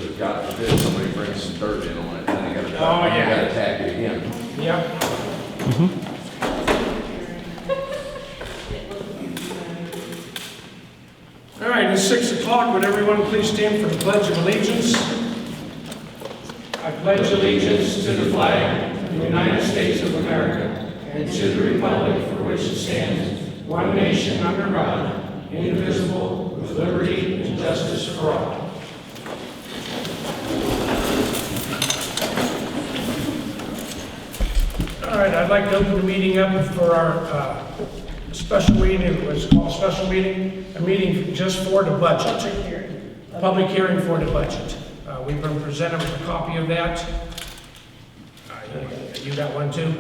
But God forbid somebody brings some dirt in on it, then they gotta, Oh, yeah. they gotta tack it again. Yep. All right, it's 6 o'clock. Would everyone please stand for the Pledge of Allegiance? I pledge allegiance to the flag of the United States of America and to the republic for which it stands, one nation under God, indivisible, with liberty and justice for all. All right, I'd like to open the meeting up for our special meeting. It was called a special meeting, a meeting just for the budget. Public hearing for the budget. We've been presented with a copy of that. You got one too?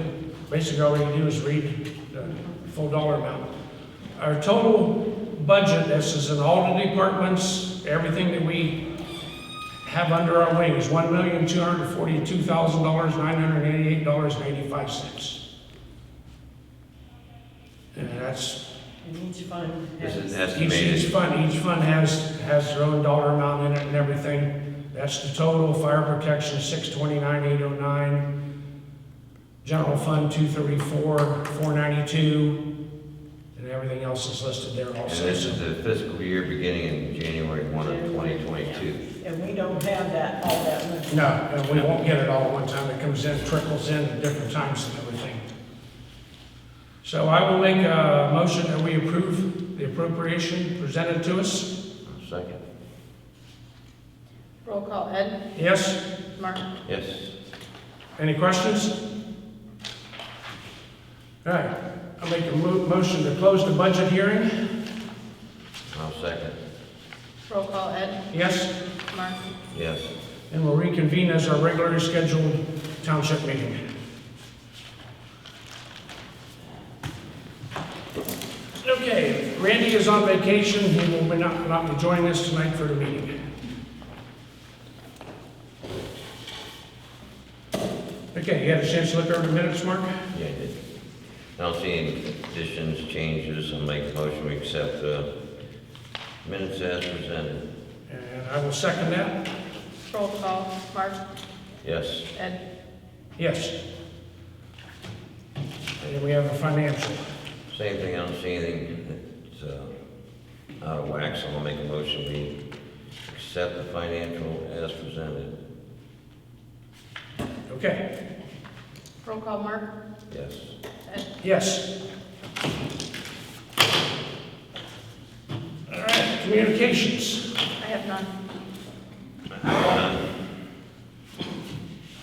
Basically, all we can do is read the full dollar amount. Our total budget, this is in all the departments, everything that we have under our wing is $1,242,988.85. And that's And each fund This is has, estimated. each fund has their own dollar amount in it and everything. That's the total. Fire protection, $629,809. General fund, $234,492. And everything else is listed there And also. this is the fiscal year beginning in January 1 of 2022. and we don't have that, all that money. No, and we won't get it all at one time. It comes in, trickles in at different times and everything. So I will make a motion that we approve the appropriation presented to us. Second. Roll call, Ed? Yes? Mark? Yes. Any questions? All right, I'll make a motion to close the budget hearing. I'll second. Roll call, Ed? Yes? Mark? Yes. And we'll reconvene as our regularly scheduled township meeting. Okay, Randy is on vacation. He will not be joining us tonight for the meeting. Okay, you had a chance to look over the minutes, Mark? Yeah, I did. I don't see any additions, changes. I'll make a motion we accept the minutes as presented. And I will second that. Roll call, Mark? Yes. Ed? Yes. And then we have a financial. Same thing, I don't see anything that's out of whack, so I'll make a motion we accept the financial as presented. Okay, Roll call, Mark? Yes. Ed? yes. All right, communications. I have none.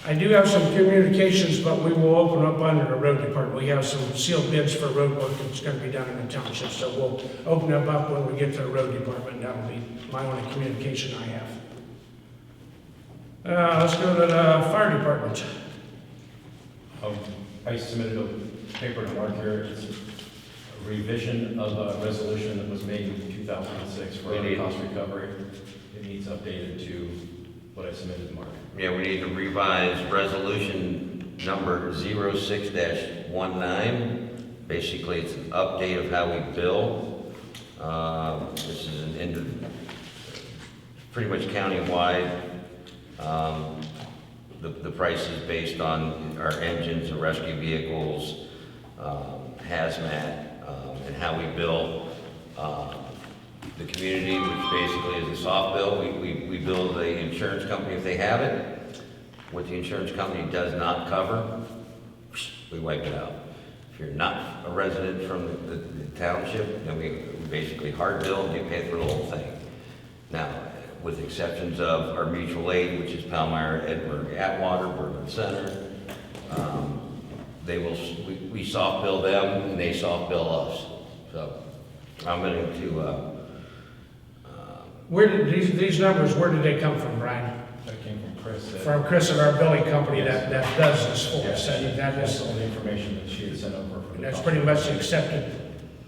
I do have some communications, but we will open up under the road department. We have some sealed bids for road work that's going to be done in the township, so we'll open them up when we get to the road department. That'll be my only communication I have. Let's go to the fire department. I submitted a paper to Mark here. It's a revision of a resolution that was made in 2006 for We need- cost recovery. It needs updated to what I submitted to Mark. Yeah, we need to revise resolution number 06-19. Basically, it's an update of how we bill. This is pretty much countywide. The price is based on our engines, the rescue vehicles, hazmat, and how we bill the community, which basically is a soft bill. We bill the insurance company if they have it. What the insurance company does not cover, we wipe it out. If you're not a resident from the township, then we basically hard bill and you pay for the whole thing. Now, with exceptions of our mutual aid, which is Palmyra, Edinburgh, Atwater, Bourbon Center, we soft bill them and they soft bill us. So I'm going to Where did these numbers, where did they come from, Brian? That came from Chris. From Chris at our billing company that does this for us. Yes, And that that's is, all the information that she had sent over. From that's pretty much the accepted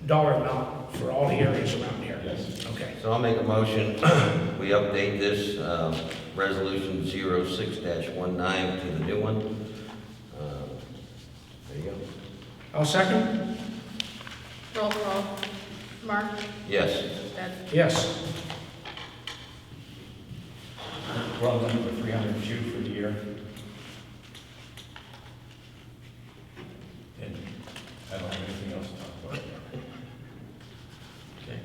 dollar amount for all the areas around here. Yes. Okay. So I'll make a motion, we update this, resolution 06-19 to the new one. There you go. I'll second. Roll call, Mark? Yes. Ed? Yes. we're on the limit for 302 for the year. And I don't have anything else to talk about. Okay.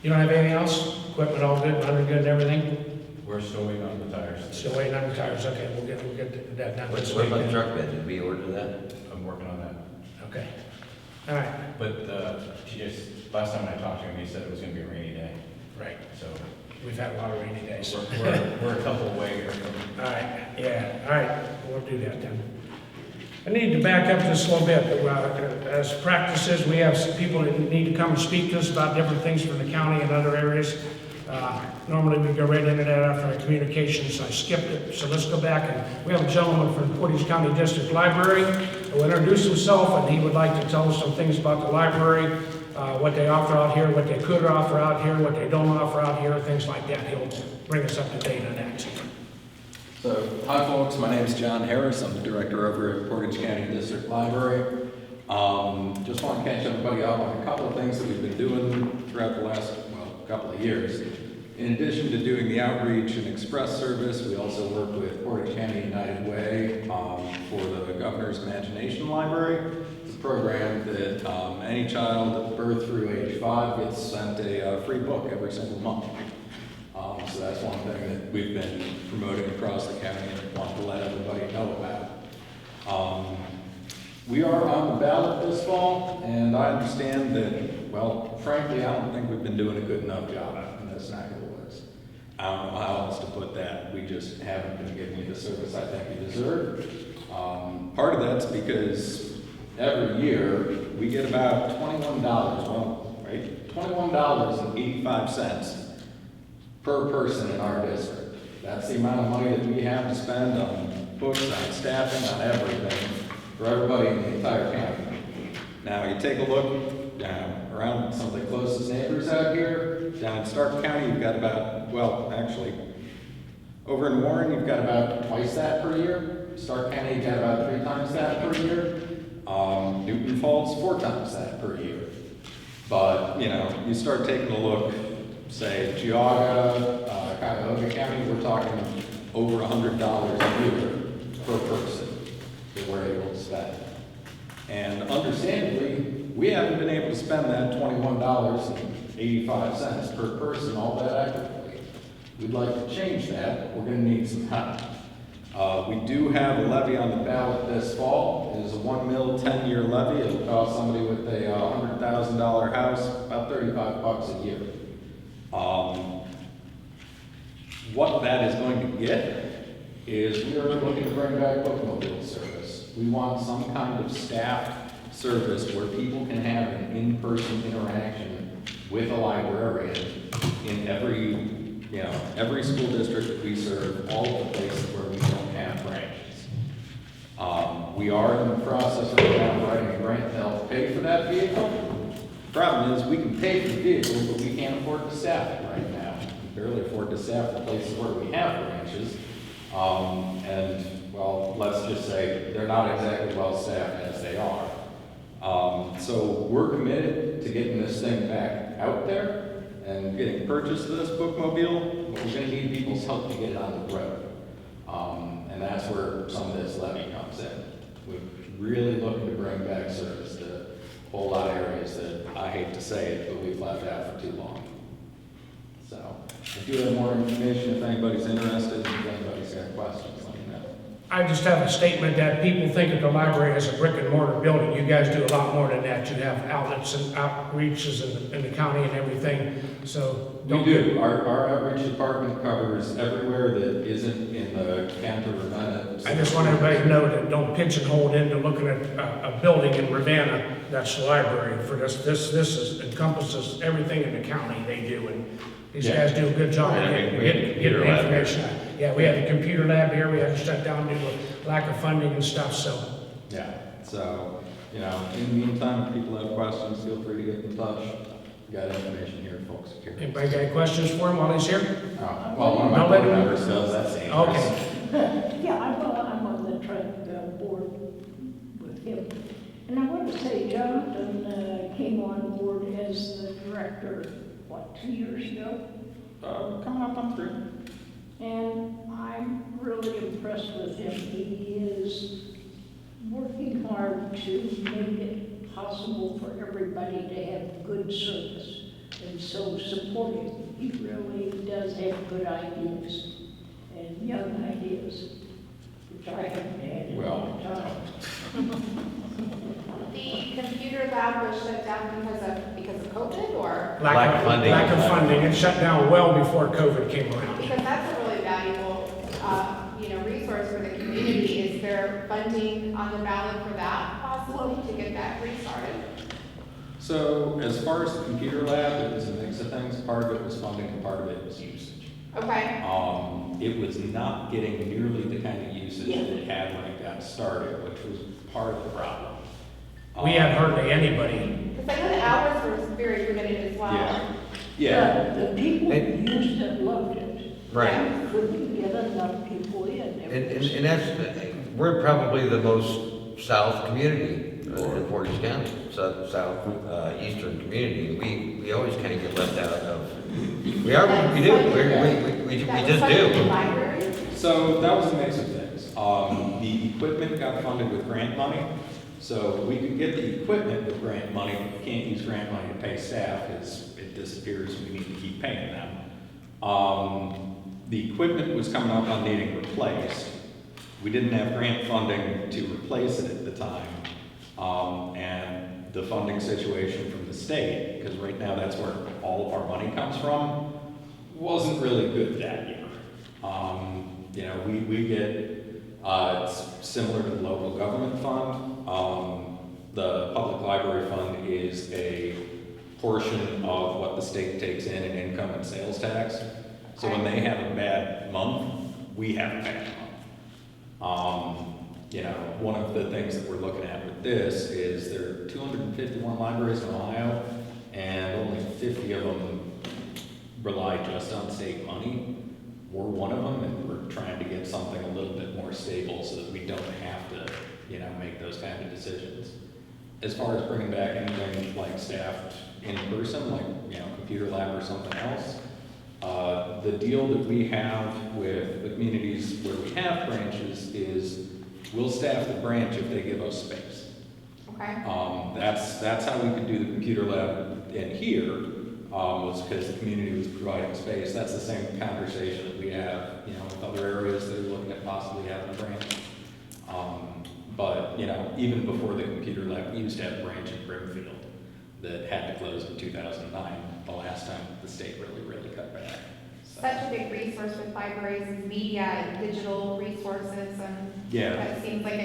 You don't have anything else? Equipment all good, running good and everything? We're still waiting on the tires. Still waiting on the tires, okay, we'll get that done. What this about week the then. truck bed? Did we order that? I'm working on that. Okay, all right, But last time I talked to him, he said it was gonna be a rainy day. right, So we've had a lot of rainy days. we're a couple away here from. All right, yeah, all right, we'll do that then. I need to back up just a little bit. As practices, we have some people that need to come and speak to us about different things from the county and other areas. Normally we go right into that after our communications. I skipped it, so let's go back. And we have a gentleman from Portage County District Library who will introduce himself, and he would like to tell us some things about the library, what they offer out here, what they could offer out here, what they don't offer out here, things like that. He'll bring us up to date on that. So, hi folks, my name is John Harris. I'm the director over at Portage County District Library. Just want to catch everybody up on a couple of things that we've been doing throughout the last, couple of years. In addition to doing the outreach and express service, we also work with Portage County United Way for the Governor's Imagination Library. It's a program that any child birth through age 5 gets sent a free book every single month. So that's one thing that we've been promoting across the county and want to let everybody know about. We are on the ballot this fall, and I understand that, well, frankly, I don't think we've been doing a good enough job in this neck of the woods. I don't know how else to put that. We just haven't been giving you the service I think you deserve. Part of that's because every year we get about $21, right? $21.85 per person in our district. That's the amount of money that we have to spend on books, on staffing, on everything for everybody in the entire county. Now, you take a look down around some of the closest neighbors out here. Down in Stark County, you've got about, over in Warren, you've got about twice that per year. Stark County, you've got about 3 times that per year. Newton Falls, 4 times that per year. But, you start taking a look, say, Geauga, Cuyahoga County, we're talking over $100 a year per person that we're able to spend. And understandably, we haven't been able to spend that $21.85 per person all that accurately. We'd like to change that, but we're going to need some help. We do have a levy on the ballot this fall. It is a 1 mil, 10-year levy. It'll cost somebody with a $100,000 house about $35 a year. What that is going to get is we are looking to bring back bookmobile service. We want some kind of staff service where people can have an in-person interaction with a librarian in every school district that we serve, all of the places where we don't have branches. We are in the process right now of writing a grant to help pay for that vehicle. The problem is we can pay for the vehicle, but we can't afford to staff it right now. We barely afford to staff the places where we have branches. Let's just say they're not exactly well staffed as they are. So we're committed to getting this thing back out there and getting purchase of this bookmobile, but we're going to need people's help to get it on the road. And that's where some of this levy comes in. We're really looking to bring back service to a whole lot of areas that I hate to say it, but we've left out for too long. So if you have more information, if anybody's interested, if anybody's got questions, let me know. I just have a statement that people think that the library is a brick and mortar building. You guys do a lot more than that. You have outlets and outreaches in the county and everything, so. We do. Our outreach department covers everywhere that isn't in the Kent or Ravenna. I just want everybody to know that don't pigeonhole into looking at a building in Ravenna, that's the library for this. This encompasses everything in the county they do, and these guys do a good job of getting information. Yeah, we have a computer lab here, we had to shut down due to lack of funding and stuff, so. Yeah, so, in the meantime, if people have questions, feel free to get in touch. We got information here, folks. Anybody got any questions for him while he's here? One of my board members does, that's dangerous. Okay. Yeah, I'm on the track board with him. And I want to say Jonathan came on board as the director, 2 years ago? Coming up on 3. And I'm really impressed with him. He is working hard to make it possible for everybody to have good service. And so supportive. He really does have good ideas and young ideas, which I haven't had in a long time. The computer lab was shut down because of COVID, or? Lack of funding. Lack of funding. It shut down well before COVID came around. Because that's a really valuable, resource for the community. Is there funding on the ballot for that possibly to get that restarted? So as far as the computer lab, it was a mix of things. Part of it was funding and part of it was usage. Okay. It was not getting nearly the kind of usage that it had when it got started, which was part of the problem. We had hardly anybody. Because I know the hours were very limited as well. Yeah. The people who used it loved it. Right. And couldn't get enough people in. And that's, we're probably the most south community in Portage County, southeastern community. We always kind of get left out of, we do, we just do. Library? So that was a mix of things. The equipment got funded with grant money. So we could get the equipment with grant money, but we can't use grant money to pay staff because it disappears and we need to keep paying them. The equipment was coming up on needing replaced. We didn't have grant funding to replace it at the time. And the funding situation from the state, because right now that's where all of our money comes from, wasn't really good that year. We get, it's similar to the local government fund. The public library fund is a portion of what the state takes in income and sales tax. So when they have a bad month, we have a bad month. One of the things that we're looking at with this is there are 251 libraries in Ohio, and only 50 of them rely just on state money. We're one of them, and we're trying to get something a little bit more stable so that we don't have to, make those kind of decisions. As far as bringing back anything like staffed in person, like, computer lab or something else, the deal that we have with the communities where we have branches is we'll staff the branch if they give us space. Okay. That's how we could do the computer lab in here, was because the community was providing space. That's the same conversation that we have, with other areas that are looking at possibly having a branch. But even before the computer lab, we used to have a branch in Brimfield that had to close in 2009, the last time the state really cut back. So. Such a big resource with libraries and media and digital resources, and that seems like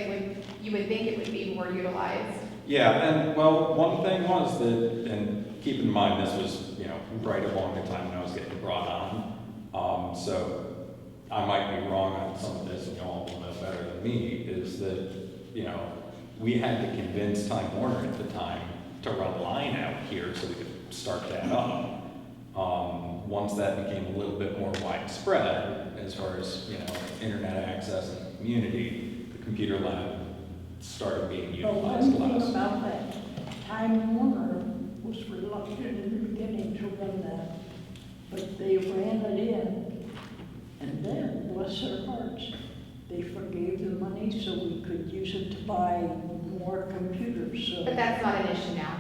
you would think it would be more utilized. Yeah, and one thing was that, and keep in mind this was, right along the time when I was getting brought on, so I might be wrong on some of this, and y'all will know better than me, is that, we had to convince Time Warner at the time to run line out here so we could start that up. Once that became a little bit more widespread, as far as, internet access in the community, the computer lab started being The utilized one thing less. about that, Time Warner was reluctant in the beginning to run that, but they ran it in, and then, bless their hearts, they forgave the money so we could use it to buy more computers, so. But that's not an issue now.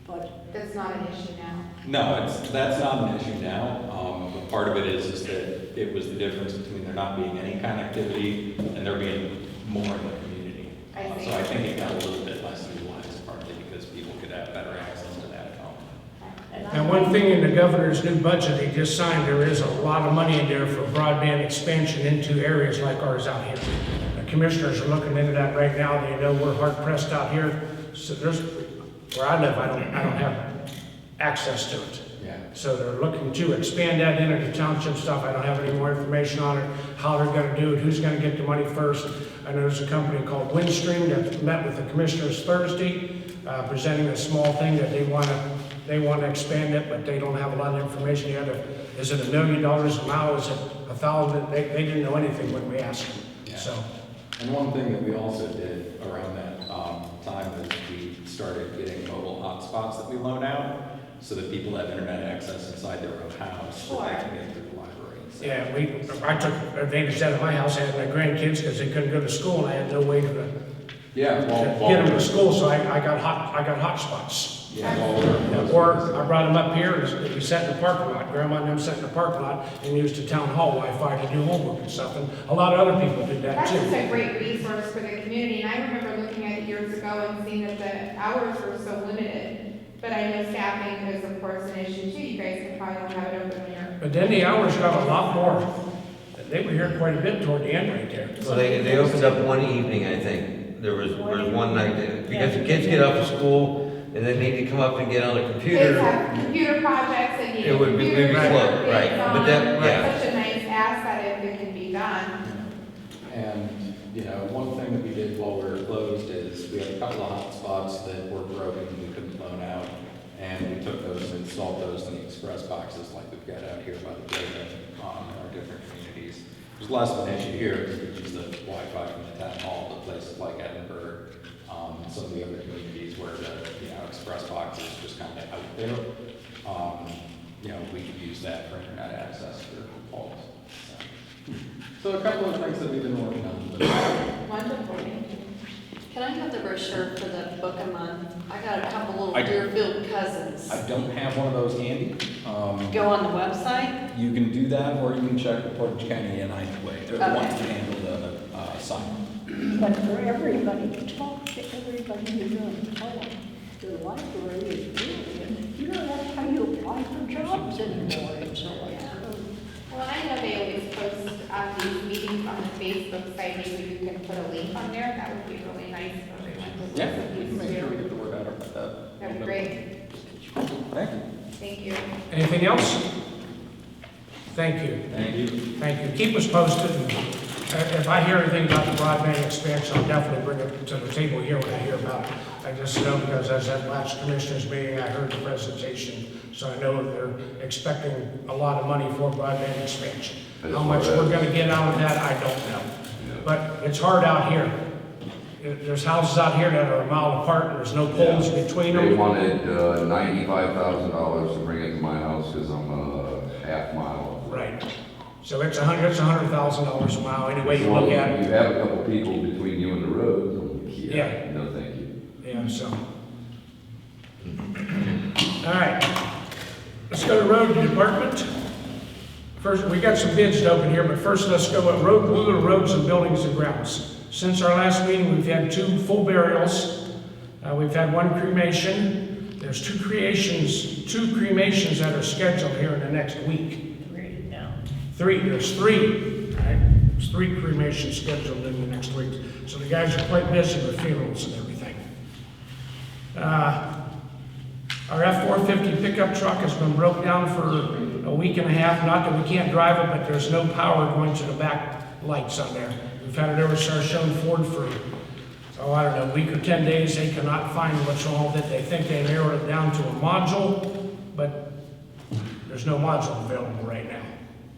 But That's not an issue now. No, that's not an issue now. But part of it is that it was the difference between there not being any connectivity and there being more in the community. I see. So I think it got a little bit less utilized, partly because people could have better access to that at home. And one thing in the governor's new budget he just signed, there is a lot of money in there for broadband expansion into areas like ours out here. The commissioners are looking into that right now. They know we're hard pressed out here. So where I live, I don't have access to it. Yeah. So they're looking to expand that into the township stuff. I don't have any more information on it, how they're gonna do it, who's gonna get the money first. I know there's a company called Windstream that met with the commissioners Thursday, presenting a small thing that they wanna expand it, but they don't have a lot of information yet. Is it $1 million a mile? Is it 1,000? They didn't know anything when we asked them. Yeah. So. And one thing that we also did around that time is we started getting mobile hotspots that we loan out so that people have internet access inside their own house so they can get to the library. Yeah, I took advantage out of my house, I had my grandkids because they couldn't go to school and I had no way to Yeah, get them to school, so I got hot spots. Yeah, well, Or I brought them up here, and we sat in the parking lot, Grandma and them sat in the parking lot and used the town hall Wi-Fi to do homework and stuff, and a lot of other people did that That's just too. a great resource for the community, and I remember looking at it years ago and seeing that the hours were so limited. But I know staffing is of course an issue too, you guys can probably have it open here. But then the hours got a lot more. They were here quite a bit toward the end right there. So they opened up one evening, I think. There was one night, because the kids get off of school and they need to come up and get on the Kids computer. have computer projects and need It would be computers. slow, right, It's but that- yeah. Such a nice asset if it can be done. And, you know, one thing that we did while we were closed is we had a couple of hot spots that were broken and we couldn't loan out. And we took those and installed those in the express boxes like we've got out here by the building, in our different communities. There's less of an issue here because we use the Wi-Fi from the town hall to places like Edinburgh, some of the other communities where the, express box is just kind of out there. We could use that for internet access for calls. So a couple of things that we've been working on. Wonderful, thank you. Can I have the brochure for the book a month? I got a couple little I do. Deerfield cousins. I don't have one of those handy. Go on the website? You can do that, or you can check with Portage County and either way. They're the Okay. ones that handle the sign. But for everybody, talk to everybody you're going to tell them. The library is good. You know, that's how you apply for jobs anymore and so on. Well, I know they always post these meetings on the Facebook site, maybe you can put a link on there, that would be really nice for everyone to Yeah, listen we to. can make sure we get the word out about that. That'd be great, Thank you. thank you. Anything else? Thank you. Thank you. Thank you. Keep us posted. And if I hear anything about the broadband expansion, I'll definitely bring it to the table here when I hear about it. I just know because as at last commissioners meeting, I heard the presentation, so I know they're expecting a lot of money for broadband expansion. How much we're gonna get out of that, I don't know. But it's hard out here. There's houses out here that are a mile apart, and there's no poles between They them. wanted $95,000 to bring it to my house because I'm a half mile. Right. So it's $100,000 a mile, any way you look at it. You have a couple people between you and the road. Yeah. No, thank you. Yeah, so. All right, let's go to road department. First, we got some bids to open here, but first let's go at roads and buildings and grounds. Since our last meeting, we've had 2 full burials. We've had 1 cremation. There's 2 cremations that are scheduled here in the next week. There's 3, right? There's 3 cremations scheduled in the next week. So the guys are quite busy with funerals and everything. Our F-450 pickup truck has been broke down for a week and a half. Not that we can't drive it, but there's no power going to the back lights on there. We've had it over shown Ford for, I don't know, a week or 10 days. They cannot find what's wrong with it. They think they narrowed it down to a module, but there's no module available right now.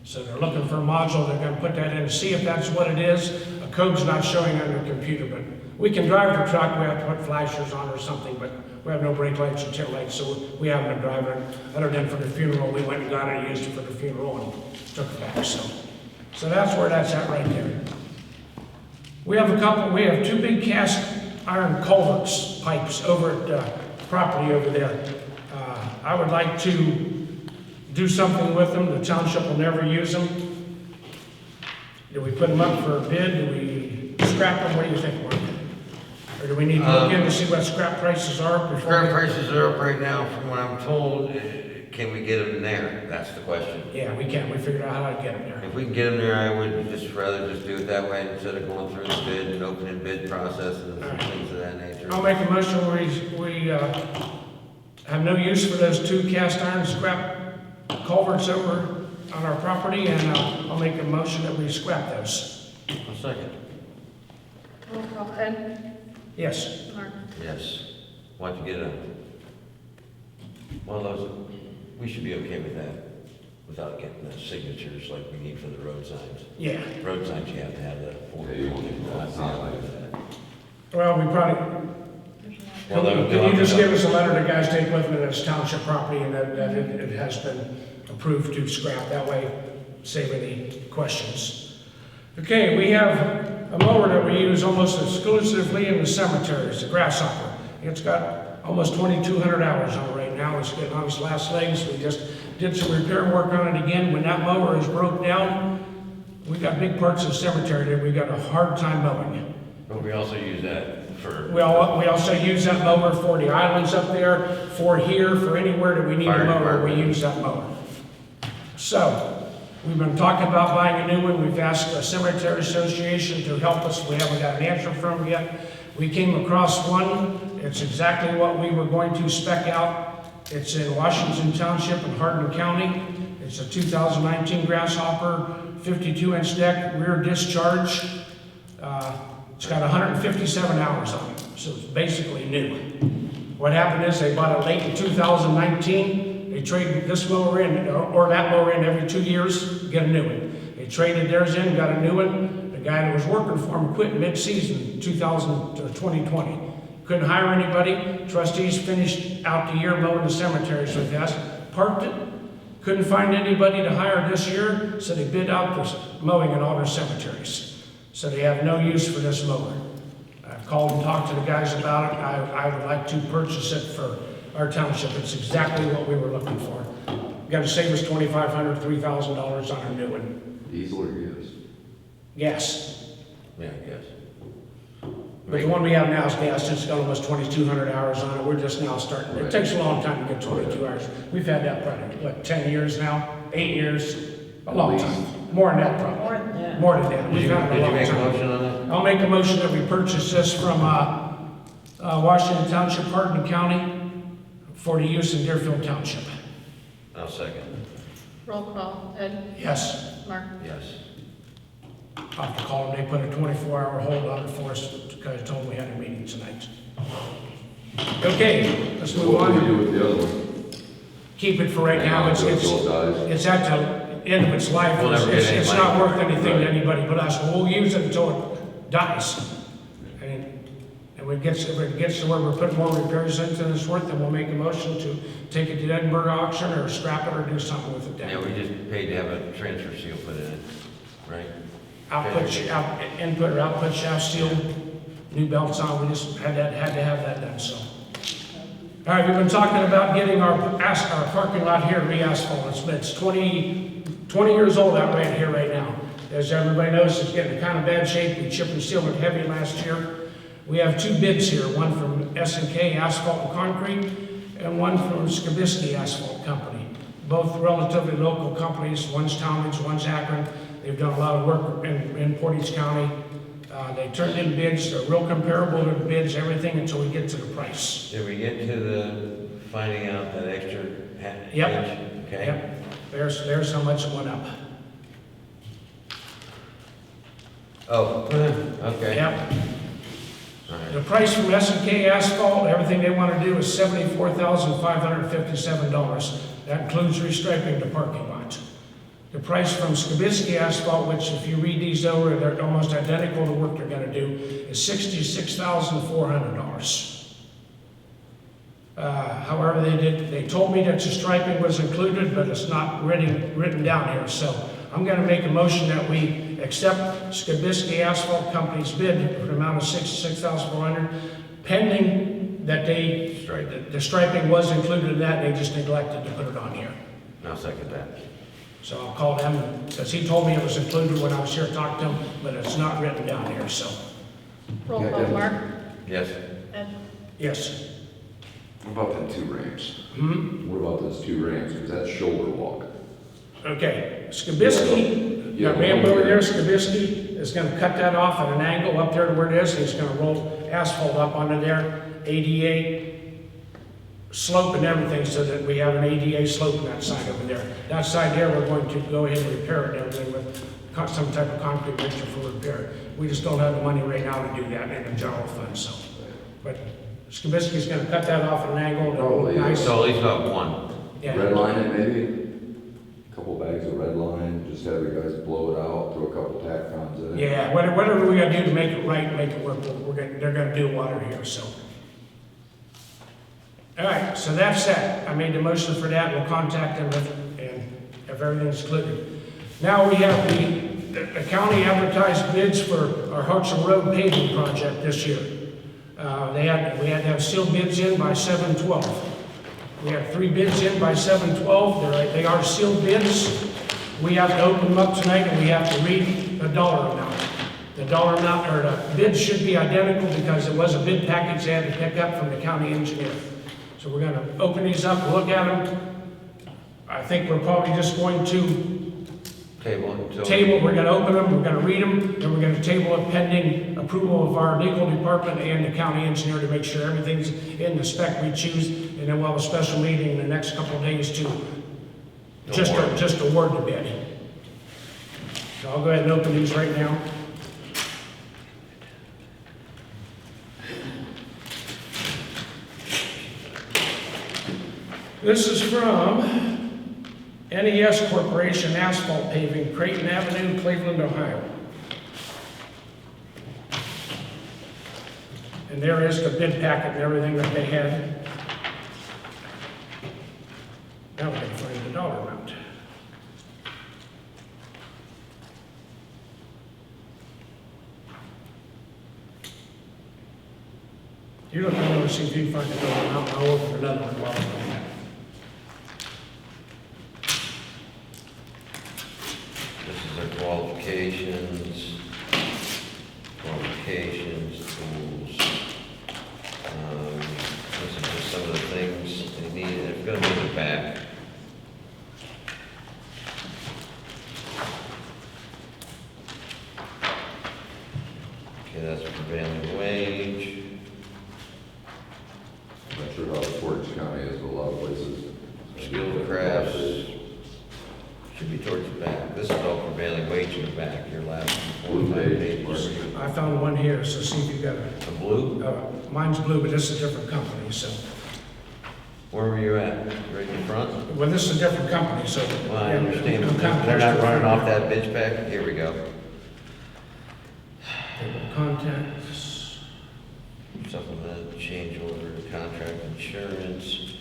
So they're looking for a module. They're going to put that in and see if that's what it is. A code's not showing on the computer, but we can drive the truck. We have to put flashers on or something, but we have no brake lights or tail lights, so we haven't been driving it. Other than for the funeral, we went and got it, used it for the funeral, and took it back. So that's where that's at right there. We have 2 big cast iron culverts pipes over at the property over there. I would like to do something with them. The township will never use them. Do we put them up for a bid? Do we scrap them? What do you think, Mark? Or do we need to look in to see what scrap prices are before? Scrap prices are up right now, from what I'm told. Can we get them there? That's the question. Yeah, we can. We figured out how to get them there. If we can get them there, I would just rather just do it that way instead of going through the bid and opening bid processes and things of that nature. I'll make a motion we have no use for those 2 cast iron scrap culverts over on our property, and I'll make a motion that we scrap those. A second. Roll call. Ed? Yes. Mark? Yes. Why don't you get one of those? We should be okay with that without getting the signatures like we need for the road signs. Yeah. Road signs, you have to have the. Yeah, you want to do that. Well, we probably. Well, Can you just give us a letter the guys take with them that it's township property and that it has been approved to scrap? That way, save any questions. Okay, we have a mower that we use almost exclusively in the cemeteries, the grasshopper. It's got almost 2,200 hours on it right now. It's getting on its last legs. We just did some repair work on it again. When that mower is broke down, we got big parts of the cemetery that we got a hard time mowing. But we also use that for. We also use that mower for the islands up there, for here, for anywhere that we need a Fire mower, we department. use that mower. So, we've been talking about buying a new one. We've asked the Cemetery Association to help us. We haven't got an answer from them yet. We came across one. It's exactly what we were going to spec out. It's in Washington Township in Hardin County. It's a 2019 Grasshopper, 52-inch deck, rear discharge. It's got 157 hours on it, so it's basically new. What happened is they bought it late in 2019. They traded this mower in, or that mower in every 2 years, get a new one. They traded theirs in, got a new one. The guy that was working for them quit mid-season 2020. Couldn't hire anybody. Trustees finished out the year mowing the cemeteries with us, parked it. Couldn't find anybody to hire this year, so they bid out the mowing in all their cemeteries. So they have no use for this mower. I've called and talked to the guys about it. I would like to purchase it for our township. It's exactly what we were looking for. Got to save us $2,500, $3,000 on our new one. Diesel or gas? Gas. Yeah, I guess. But the one we have now is gas. It's got almost 2,200 hours on it. We're just now starting. It takes a long time to get 22 hours. We've had that product, what, 10 years now? 8 years? A long time. More than that, probably. More than that. Did We've you had it a long make a time. motion on that? I'll make a motion that we purchase this from Washington Township, Hardin County, for the use in Deerfield Township. I'll second. Roll call. Ed? Yes. Mark? Yes. I'll have to call them. They put a 24-hour hold on it for us because I told them we had a meeting tonight. Okay, let's move What do we on. do with the other one? Keep it for right now. It's at the end of its life. We'll never get any It's money not for worth it. anything to anybody but us. We'll use it until it dies. And when it gets to where we're putting more repairs into this worth, then we'll make a motion to take it to Edinburgh auction or scrap it or do something with it Yeah, then. we just paid to have a transfer seal put in it, right? Input or output shaft steel, new belts on. We just had to have that done, so. All right, we've been talking about getting our parking lot here re-asphalt. It's 20 years old out right here right now. As everybody knows, it's getting in kind of bad shape. We chipped and sealed it heavy last year. We have two bids here, one from S&K Asphalt and Concrete and one from Skibisky Asphalt Company. Both relatively local companies. One's Talmadge, one's Akron. They've done a lot of work in Portage County. They turned in bids. They're real comparable to the bids, everything until we get to the price. Did we get to the finding out that extra Yep. inch? Okay. Yep. There's how much it went up. Oh, okay. Yep. All right. The price from S&K Asphalt, everything they want to do is $74,557. That includes restriping the parking lot. The price from Skibisky Asphalt, which if you read these over, they're almost identical to work they're going to do, is $66,400. However, they told me that the striping was included, but it's not written down here. So I'm going to make a motion that we accept Skibisky Asphalt Company's bid for an amount of $66,400, pending that the striping was included in that. They just neglected to put it on here. I'll second that. So I'll call them, because he told me it was included when I was here talking to him, but it's not written down here, so, Roll Yeah, call. yeah. Mark? Yes. Ed? yes. What about the two ramps? Hmm? What about those two ramps? Because that's shoulder walk. Okay, Skibisky, Yeah. that ramp over there, Skibisky is gonna cut that off at an angle up there to where it is. He's gonna roll asphalt up onto there, ADA slope and everything, so that we have an ADA slope on that side over there. That side there, we're going to go ahead and repair it and everything with some type of concrete mixture for repair. We just don't have the money right now to do that in the general fund, so. But Skibisky's gonna cut that off at an angle, and it'll look nice. So at least about one. Yeah. Red line it maybe? Couple bags of red line, just have you guys blow it out, throw a couple tack cons in it. Yeah, whatever we gotta do to make it right, make it work, they're gonna do water here, so. All right, so that's that. I made the motion for that. We'll contact them and if everything's included. Now we have the county advertised bids for our Hudson Road paving project this year. We had to have sealed bids in by 7/12. We have 3 bids in by 7/12. They are sealed bids. We have to open them up tonight and we have to read the dollar amount. The dollar amount, or the bids should be identical because it was a bid package they had to pick up from the county engineer. So we're gonna open these up, look at them. I think we're probably just going to we're gonna open them, we're gonna read them, and we're gonna table it pending approval of our legal department and the county engineer to make sure everything's in the spec we choose, and then we'll have a special meeting in the next couple of days to just award the bid. So I'll go ahead and open these right now. This is from NES Corporation Asphalt Paving, Creighton Avenue, Cleveland, Ohio. And there is the bid packet and everything that they had. Now we can find the dollar amount. You look around and see if you can find the dollar amount. I'll open another one while I'm doing that. This is the qualifications, tools. This is just some of the things they need. It's gonna be in the back. Okay, that's prevailing wage. I'm not sure how Portage County is, but a lot of places. Skilled crafts. Should be towards the back. This is all prevailing wage in the back. Your last 45 pages. I found one here, so see if you got it. The blue? Mine's blue, but this is a different company, so. Where were you at? Right in front? Well, this is a different company, so. Well, I understand. I'm kind of They're not running off close to that bitch pack? Here we go. Contacts. Supplement, change order, contract insurance,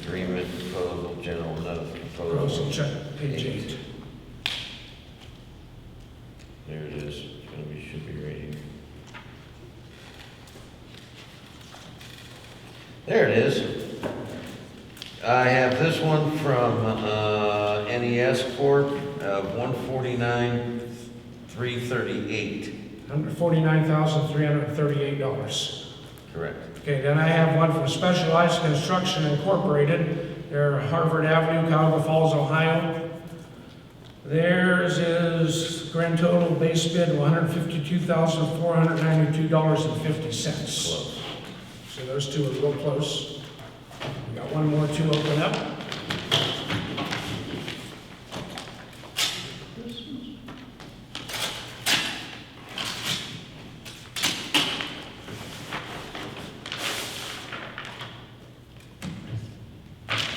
agreement, proposal, general notice, Proposal proposal. check, page 8. There it is. It's gonna be, should be right here. There it is. I have this one from NES Corp. of $149,338. $149,338. Correct. Okay, then I have one from Specialized Construction Incorporated. They're Harvard Avenue, Cuyahoga Falls, Ohio. Theirs is grand total base bid of $152,492.50. Close. So those two are real close. We got one more to open up.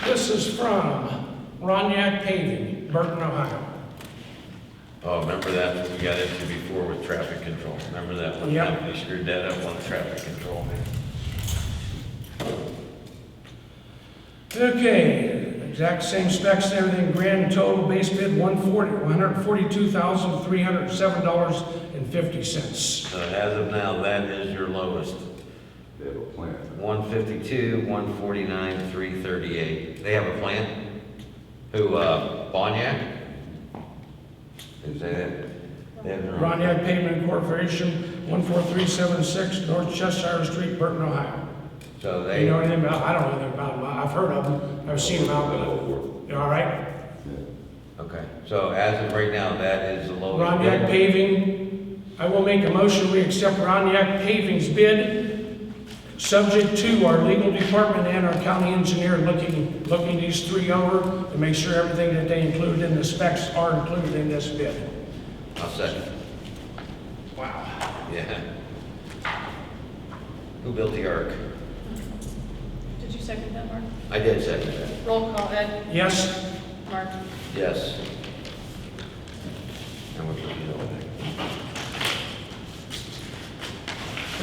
This is from Roniak Paving, Burton, Ohio. Oh, remember that we got into before with traffic control? Remember that one? Yep. We screwed that up on traffic control. Okay, exact same specs and everything, grand total base bid $142,307.50. So as of now, that is your lowest. They have a plan. 152, 149, 338. They have a plan? Who, Bonyak? Is that? They have their own- Roniak Pavement Corporation, 14376 North Cheshire Street, Burton, Ohio. So You they, know anything about, I don't know anything about them, I've heard of them, I've seen them out, but, you all right? okay. So as of right now, that is the lowest. Roniak bid. Paving, I will make a motion, we accept Roniak Paving's bid, subject to our legal department and our county engineer looking these three over to make sure everything that they included in the specs are included in this bid. I'll second. Wow. Yeah. Who built the ark? Did you second that, Mark? I did second that. Roll call, Ed, Yes? Mark. Yes. And we'll put it over there.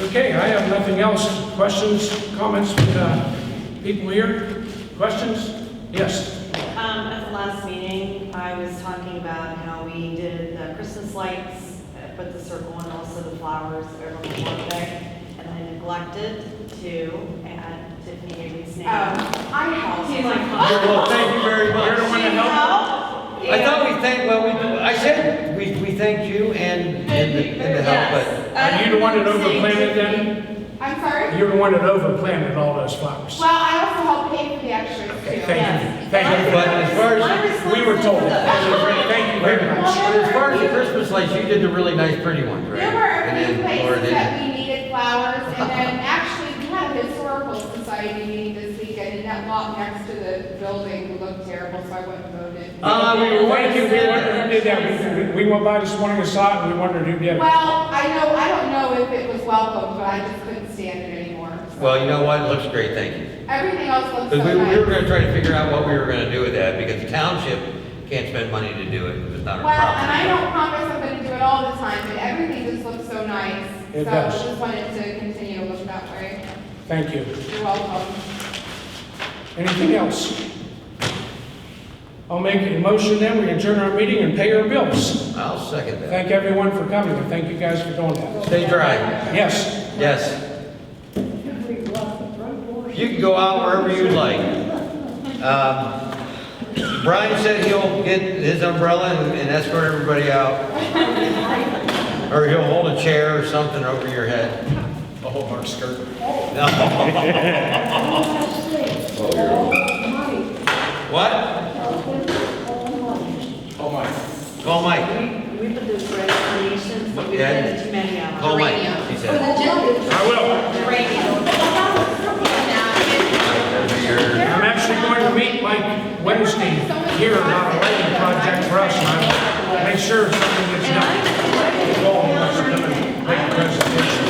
Okay, I have nothing else. Questions, comments from the people here? Questions? Yes? At the last meeting, I was talking about how We did the Christmas lights, put the circle and also the flowers over Memorial Day. And I neglected to add Tiffany Haley's name. I helped. She's like, Well, thank you very much. You're the one that helped. I thought we thanked, well, I said we thanked you and the help, but. Are you the one that overplanted then? I'm sorry? You're the one that overplanted all those flowers. Well, I also helped pay for the extras Okay, too. thank you. Thank you. But as far as, We were told that. Thank you very much. as far as the Christmas lights, you did the really nice pretty ones, right? There were a And few then Laura places did. that we needed flowers, and then actually, we had a historical society meeting this weekend, and that lot next to the building looked terrible, so I went and voted. We were Thank you. wondering We wondered who did that. We went by this morning and saw it, and we wondered who did it. Well, I don't know if it was welcome, but I just couldn't stand it anymore. so. Well, you know what, it looks great, thank you. Everything else looks so Because we nice. were gonna try to figure out what we were gonna do with that, because the township can't spend money to do it, because it's not our Well, property. and I don't promise I'm gonna do it all the time, but everything just looks so nice. It So does. just wanted to continue to look that way. Thank you. You're welcome. Anything else? I'll make a motion then, we adjourn our meeting and pay our bills. I'll second that. Thank everyone for coming, and thank you guys for doing that. Stay dry. Yes. Yes. Could we walk the front porch? You can go out wherever you'd like. Brian said he'll get his umbrella and escort everybody out. Or he'll hold a chair or something over your head. A whole Mark skirt. No. What? Oh, my. Call Mike. we put this resignation, so we Yeah. did it too many hours. Call Mike, he said. I will. I'm actually going to meet Mike Wednesday here about a lighting project for us, and I'll make sure something gets done. We'll all have to come and make a presentation.